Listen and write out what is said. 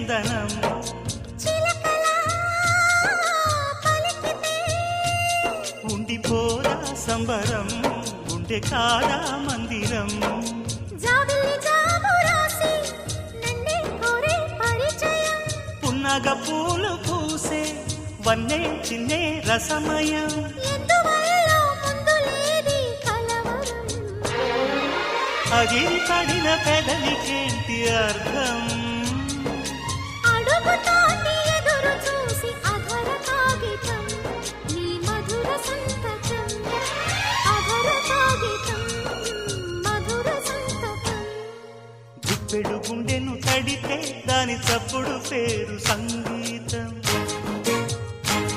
చందనం ఉండిపోదా సంబరం ఉండే కాదా మందిరం పున్నగ పూలు పూసే వన్నే చిన్నే రసమయం అగిరి పడిన పెదలికేంటి అర్థం అడుగుతాని